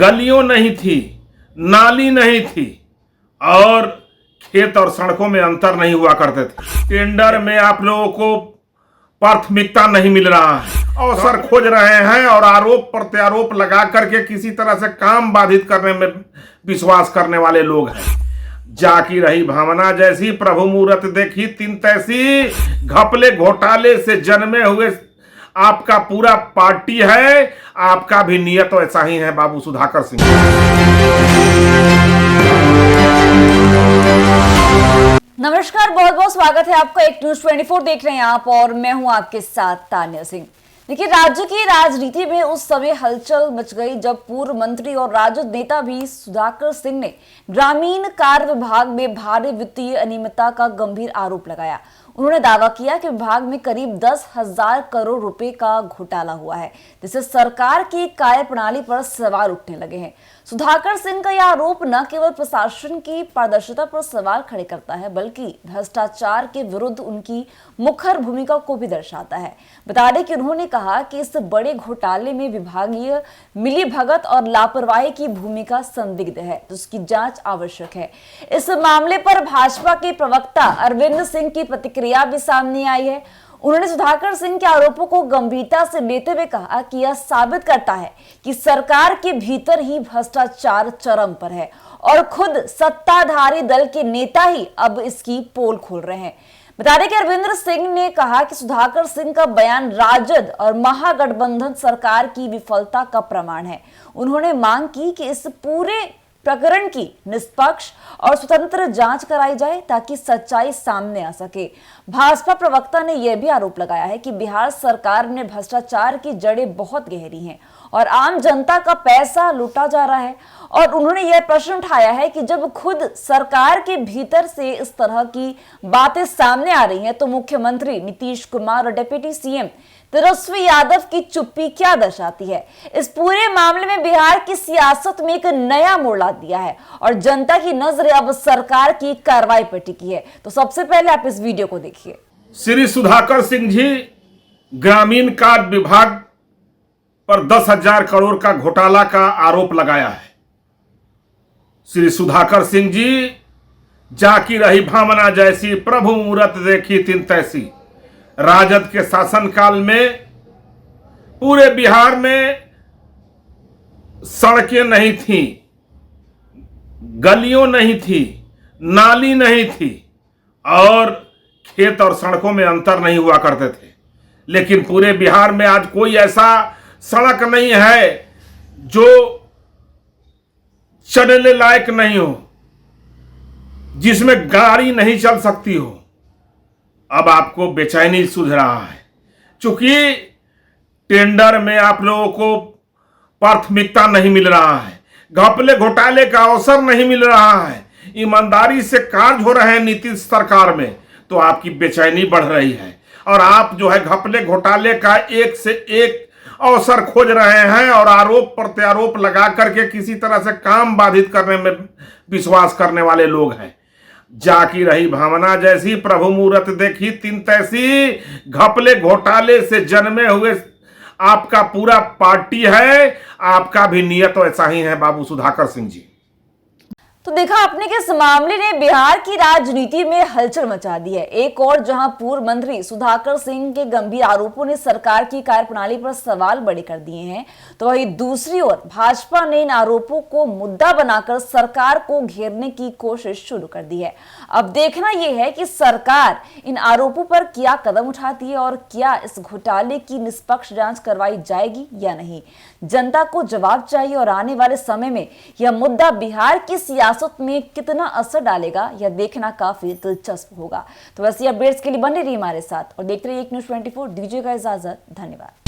गलियों नहीं थी, नाली नहीं थी और खेत और सड़कों में अंतर नहीं हुआ करते थे। टेंडर में आप लोगों को प्राथमिकता नहीं मिल रहा है, अवसर खोज रहे हैं और आरोप प्रत्यारोप लगा करके किसी तरह से काम बाधित करने में विश्वास करने वाले लोग हैं। जाकी रही भावना जैसी, प्रभु मूरत देखी तिन तैसी, घपले घोटाले से जन्मे हुए आपका पूरा पार्टी है, आपका भी नियत ऐसा ही है बाबू सुधाकर सिंह। नमस्कार, बहुत बहुत स्वागत है आपका। एक न्यूज 24 देख रहे हैं आप और मैं हूं आपके साथ तान्या सिंह। देखिए, राज्य की राजनीति में उस समय हलचल मच गई जब पूर्व मंत्री और राजद नेता भी सुधाकर सिंह ने ग्रामीण कार्य विभाग में भारी वित्तीय अनियमितता का गंभीर आरोप लगाया। उन्होंने दावा किया कि विभाग में करीब 10,000 करोड़ रुपए का घोटाला हुआ है, जिससे सरकार की कार्यप्रणाली पर सवाल उठने लगे हैं। सुधाकर सिंह का यह आरोप न केवल प्रशासन की पारदर्शिता पर सवाल खड़े करता है, बल्कि भ्रष्टाचार के विरुद्ध उनकी मुखर भूमिका को भी दर्शाता है। बता दें कि उन्होंने कहा कि इस बड़े घोटाले में विभागीय मिलीभगत और लापरवाही की भूमिका संदिग्ध है, तो उसकी जांच आवश्यक है। इस मामले पर भाजपा के प्रवक्ता अरविंद सिंह की प्रतिक्रिया भी सामने आई है। उन्होंने सुधाकर सिंह के आरोपों को गंभीरता से लेते हुए कहा कि यह साबित करता है कि सरकार के भीतर ही भ्रष्टाचार चरम पर है और खुद सत्ताधारी दल के नेता ही अब इसकी पोल खोल रहे हैं। बता दें कि अरविंद सिंह ने कहा कि सुधाकर सिंह का बयान राजद और महागठबंधन सरकार की विफलता का प्रमाण है। उन्होंने मांग की कि इस पूरे प्रकरण की निष्पक्ष और स्वतंत्र जांच कराई जाए ताकि सच्चाई सामने आ सके। भाजपा प्रवक्ता ने यह भी आरोप लगाया है कि बिहार सरकार में भ्रष्टाचार की जड़ें बहुत गहरी हैं और आम जनता का पैसा लूटा जा रहा है। और उन्होंने यह प्रश्न उठाया है कि जब खुद सरकार के भीतर से इस तरह की बातें सामने आ रही हैं, तो मुख्यमंत्री नीतीश कुमार और डिप्टी सीएम तेजस्वी यादव की चुप्पी क्या दर्शाती है। इस पूरे मामले में बिहार की सियासत में एक नया मोड़ ला दिया है और जनता की नजरें अब सरकार की कार्रवाई पर टिकी है। तो सबसे पहले आप इस वीडियो को देखिए। श्री सुधाकर सिंह जी ग्रामीण कार्य विभाग पर 10,000 करोड़ का घोटाला का आरोप लगाया है। श्री सुधाकर सिंह जी जाकी रही भावना जैसी, प्रभु मूरत देखी तिन तैसी। राजद के शासनकाल में पूरे बिहार में सड़कें नहीं थी, गलियों नहीं थी, नाली नहीं थी और खेत और सड़कों में अंतर नहीं हुआ करते थे। लेकिन पूरे बिहार में आज कोई ऐसा सड़क नहीं है जो चलने लायक नहीं हो, जिसमें गाड़ी नहीं चल सकती हो। अब आपको बेचैनी सूझ रहा है, चूंकि टेंडर में आप लोगों को प्राथमिकता नहीं मिल रहा है, घपले घोटाले का अवसर नहीं मिल रहा है, ईमानदारी से कार्य हो रहे हैं नीतीश सरकार में, तो आपकी बेचैनी बढ़ रही है और आप जो है घपले घोटाले का एक से एक अवसर खोज रहे हैं और आरोप प्रत्यारोप लगा करके किसी तरह से काम बाधित करने में विश्वास करने वाले लोग हैं। जाकी रही भावना जैसी, प्रभु मूरत देखी तिन तैसी, घपले घोटाले से जन्मे हुए आपका पूरा पार्टी है, आपका भी नियत ऐसा ही है बाबू सुधाकर सिंह जी। तो देखा आपने कि इस मामले ने बिहार की राजनीति में हलचल मचा दी है। एक और जहां पूर्व मंत्री सुधाकर सिंह के गंभीर आरोपों ने सरकार की कार्यप्रणाली पर सवाल बड़े कर दिए हैं, तो वहीं दूसरी ओर भाजपा ने इन आरोपों को मुद्दा बनाकर सरकार को घेरने की कोशिश शुरू कर दी है। अब देखना यह है कि सरकार इन आरोपों पर क्या कदम उठाती है और क्या इस घोटाले की निष्पक्ष जांच करवाई जाएगी या नहीं। जनता को जवाब चाहिए और आने वाले समय में यह मुद्दा बिहार की सियासत में कितना असर डालेगा, यह देखना काफी दिलचस्प होगा। तो वैसे अपडेट्स के लिए बने रहिए हमारे साथ और देखते रहिए एक न्यूज 24। दीजिएगा इजाजत, धन्यवाद।